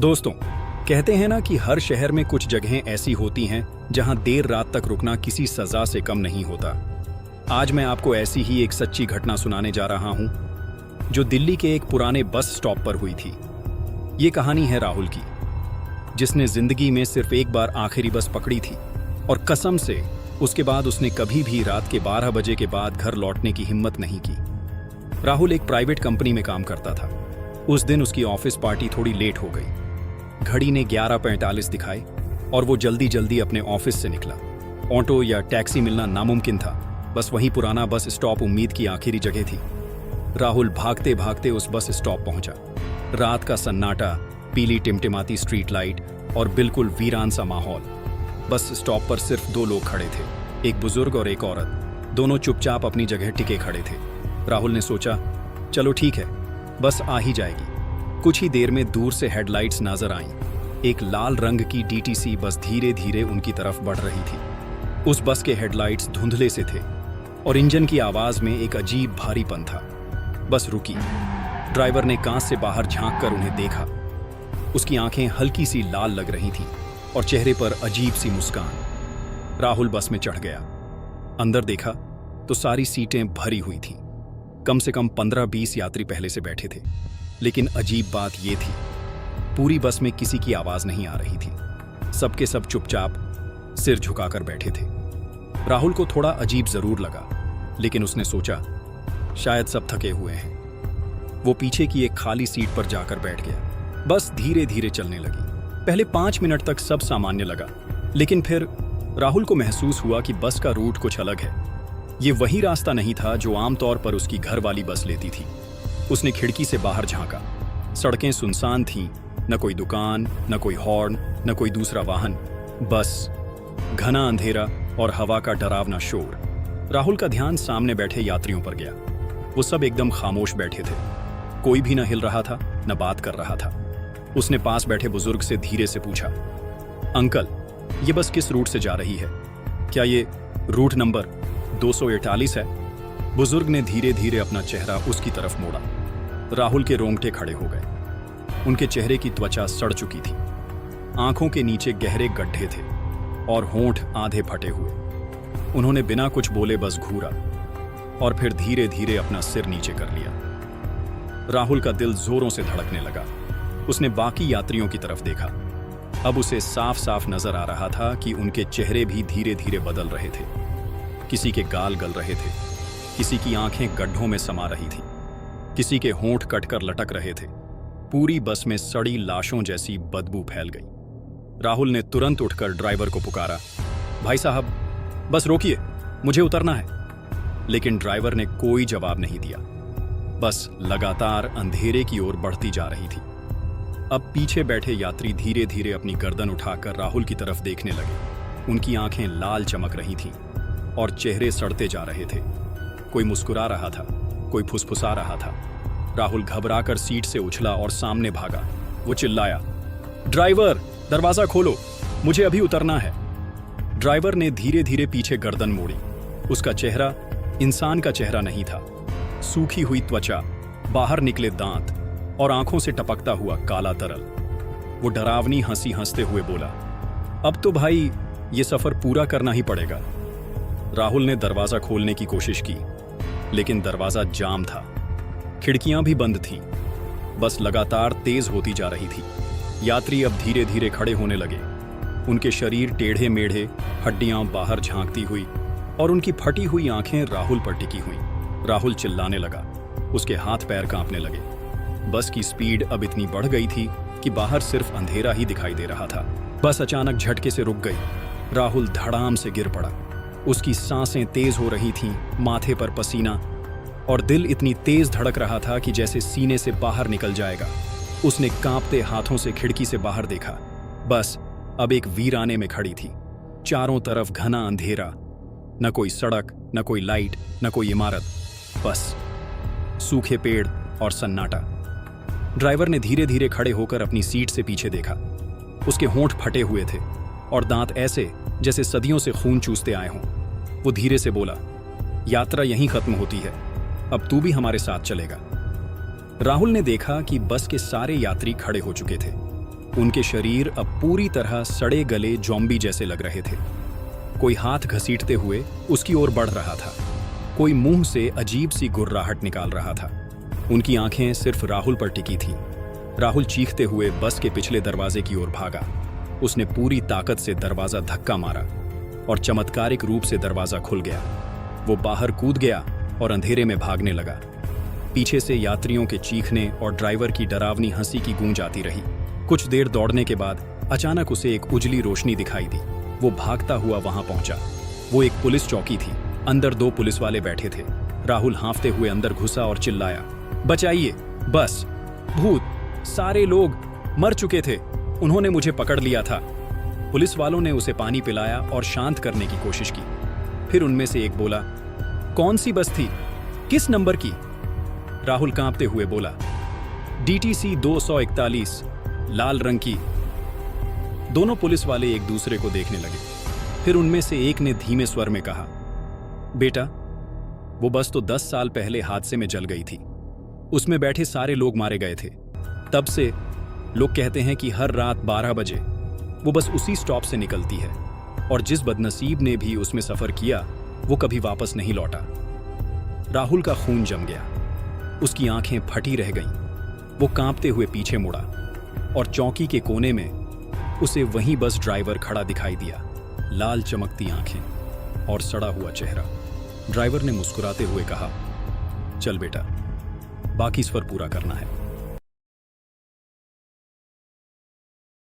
दोस्तों, कहते हैं ना कि हर शहर में कुछ जगहें ऐसी होती हैं जहां देर रात तक रुकना किसी सजा से कम नहीं होता। आज मैं आपको ऐसी ही एक सच्ची घटना सुनाने जा रहा हूं जो दिल्ली के एक पुराने बस स्टॉप पर हुई थी। ये कहानी है राहुल की, जिसने जिंदगी में सिर्फ एक बार आखिरी बस पकड़ी थी और कसम से उसके बाद उसने कभी भी रात के 12 बजे के बाद घर लौटने की हिम्मत नहीं की। राहुल एक प्राइवेट कंपनी में काम करता था। उस दिन उसकी ऑफिस पार्टी थोड़ी लेट हो गई। घड़ी ने 11:45 दिखाए और वो जल्दी जल्दी अपने ऑफिस से निकला। ऑटो या टैक्सी मिलना नामुमकिन था, बस वही पुराना बस स्टॉप उम्मीद की आखिरी जगह थी। राहुल भागते भागते उस बस स्टॉप पहुंचा। रात का सन्नाटा, पीली टिमटिमाती स्ट्रीट लाइट और बिल्कुल वीरान सा माहौल। बस स्टॉप पर सिर्फ दो लोग खड़े थे, एक बुजुर्ग और एक औरत। दोनों चुपचाप अपनी जगह टिके खड़े थे। राहुल ने सोचा, चलो ठीक है, बस आ ही जाएगी। कुछ ही देर में दूर से हेडलाइट्स नजर आईं। एक लाल रंग की डीटीसी बस धीरे धीरे उनकी तरफ बढ़ रही थी। उस बस के हेडलाइट्स धुंधले से थे और इंजन की आवाज में एक अजीब भारीपन था। बस रुकी। ड्राइवर ने कांच से बाहर झांक कर उन्हें देखा। उसकी आंखें हल्की सी लाल लग रही थीं और चेहरे पर अजीब सी मुस्कान। राहुल बस में चढ़ गया। अंदर देखा तो सारी सीटें भरी हुई थीं। कम से कम 15-20 यात्री पहले से बैठे थे। लेकिन अजीब बात यह थी, पूरी बस में किसी की आवाज नहीं आ रही थी। सबके सब चुपचाप सिर झुकाकर बैठे थे। राहुल को थोड़ा अजीब जरूर लगा, लेकिन उसने सोचा शायद सब थके हुए हैं। वो पीछे की एक खाली सीट पर जाकर बैठ गया। बस धीरे धीरे चलने लगी। पहले 5 मिनट तक सब सामान्य लगा, लेकिन फिर राहुल को महसूस हुआ कि बस का रूट कुछ अलग है। ये वही रास्ता नहीं था जो आमतौर पर उसकी घर वाली बस लेती थी। उसने खिड़की से बाहर झांका। सड़कें सुनसान थीं, न कोई दुकान, न कोई हॉर्न, न कोई दूसरा वाहन। बस घना अंधेरा और हवा का डरावना शोर। राहुल का ध्यान सामने बैठे यात्रियों पर गया। वो सब एकदम खामोश बैठे थे। कोई भी न हिल रहा था, न बात कर रहा था। उसने पास बैठे बुजुर्ग से धीरे से पूछा, अंकल, ये बस किस रूट से जा रही है? क्या ये रूट नंबर 248 है? बुजुर्ग ने धीरे धीरे अपना चेहरा उसकी तरफ मोड़ा। राहुल के रोंगटे खड़े हो गए। उनके चेहरे की त्वचा सड़ चुकी थी। आंखों के नीचे गहरे गड्ढे थे और होंठ आधे फटे हुए। उन्होंने बिना कुछ बोले बस घूरा और फिर धीरे धीरे अपना सिर नीचे कर लिया। राहुल का दिल जोरों से धड़कने लगा। उसने बाकी यात्रियों की तरफ देखा। अब उसे साफ साफ नजर आ रहा था कि उनके चेहरे भी धीरे धीरे बदल रहे थे। किसी के गाल गल रहे थे, किसी की आंखें गड्ढों में समा रही थी, किसी के होंठ कटकर लटक रहे थे। पूरी बस में सड़ी लाशों जैसी बदबू फैल गई। राहुल ने तुरंत उठकर ड्राइवर को पुकारा, भाई साहब, बस रोकिए, मुझे उतरना है। लेकिन ड्राइवर ने कोई जवाब नहीं दिया। बस लगातार अंधेरे की ओर बढ़ती जा रही थी। अब पीछे बैठे यात्री धीरे धीरे अपनी गर्दन उठाकर राहुल की तरफ देखने लगे। उनकी आंखें लाल चमक रही थीं और चेहरे सड़ते जा रहे थे। कोई मुस्कुरा रहा था, कोई फुसफुसा रहा था। राहुल घबराकर सीट से उछला और सामने भागा। वो चिल्लाया, ड्राइवर, दरवाजा खोलो, मुझे अभी उतरना है। ड्राइवर ने धीरे धीरे पीछे गर्दन मोड़ी। उसका चेहरा इंसान का चेहरा नहीं था। सूखी हुई त्वचा, बाहर निकले दांत और आंखों से टपकता हुआ काला तरल। वो डरावनी हंसी हंसते हुए बोला, अब तो भाई ये सफर पूरा करना ही पड़ेगा। राहुल ने दरवाजा खोलने की कोशिश की, लेकिन दरवाजा जाम था। खिड़कियां भी बंद थीं। बस लगातार तेज होती जा रही थी। यात्री अब धीरे धीरे खड़े होने लगे। उनके शरीर टेढ़े मेढ़े, हड्डियां बाहर झांकती हुई और उनकी फटी हुई आंखें राहुल पर टिकी हुई। राहुल चिल्लाने लगा। उसके हाथ पैर कांपने लगे। बस की स्पीड अब इतनी बढ़ गई थी कि बाहर सिर्फ अंधेरा ही दिखाई दे रहा था। बस अचानक झटके से रुक गई। राहुल धड़ाम से गिर पड़ा। उसकी सांसें तेज हो रही थीं, माथे पर पसीना, और दिल इतनी तेज धड़क रहा था कि जैसे सीने से बाहर निकल जाएगा। उसने कांपते हाथों से खिड़की से बाहर देखा। बस अब एक वीराने में खड़ी थी। चारों तरफ घना अंधेरा, न कोई सड़क, न कोई लाइट, न कोई इमारत, बस सूखे पेड़ और सन्नाटा। ड्राइवर ने धीरे धीरे खड़े होकर अपनी सीट से पीछे देखा। उसके होंठ फटे हुए थे और दांत ऐसे जैसे सदियों से खून चूसते आए हों। वो धीरे से बोला, यात्रा यहीं खत्म होती है, अब तू भी हमारे साथ चलेगा। राहुल ने देखा कि बस के सारे यात्री खड़े हो चुके थे। उनके शरीर अब पूरी तरह सड़े गले जॉम्बी जैसे लग रहे थे। कोई हाथ घसीटते हुए उसकी ओर बढ़ रहा था, कोई मुंह से अजीब सी गुर्राहट निकाल रहा था। उनकी आंखें सिर्फ राहुल पर टिकी थीं। राहुल चीखते हुए बस के पिछले दरवाजे की ओर भागा। उसने पूरी ताकत से दरवाजा धक्का मारा और चमत्कारिक रूप से दरवाजा खुल गया। वो बाहर कूद गया और अंधेरे में भागने लगा। पीछे से यात्रियों के चीखने और ड्राइवर की डरावनी हंसी की गूंज आती रही। कुछ देर दौड़ने के बाद अचानक उसे एक उजली रोशनी दिखाई दी। वो भागता हुआ वहां पहुंचा। वो एक पुलिस चौकी थी। अंदर 2 पुलिस वाले बैठे थे। राहुल हांफते हुए अंदर घुसा और चिल्लाया, बचाइए, बस भूत, सारे लोग मर चुके थे, उन्होंने मुझे पकड़ लिया था। पुलिस वालों ने उसे पानी पिलाया और शांत करने की कोशिश की। फिर उनमें से एक बोला, कौन सी बस थी, किस नंबर की? राहुल कांपते हुए बोला, DTC 241, लाल रंग की। दोनों पुलिस वाले एक दूसरे को देखने लगे। फिर उनमें से एक ने धीमे स्वर में कहा, बेटा, वो बस तो 10 साल पहले हादसे में जल गई थी। उसमें बैठे सारे लोग मारे गए थे। तब से लोग कहते हैं कि हर रात 12 बजे वो बस उसी स्टॉप से निकलती है और जिस बदनसीब ने भी उसमें सफर किया वो कभी वापस नहीं लौटा। राहुल का खून जम गया, उसकी आंखें फटी रह गईं। वो कांपते हुए पीछे मुड़ा और चौकी के कोने में उसे वहीं बस ड्राइवर खड़ा दिखाई दिया, लाल चमकती आंखें और सड़ा हुआ चेहरा। ड्राइवर ने मुस्कुराते हुए कहा, चल बेटा, बाकी सफर पूरा करना है।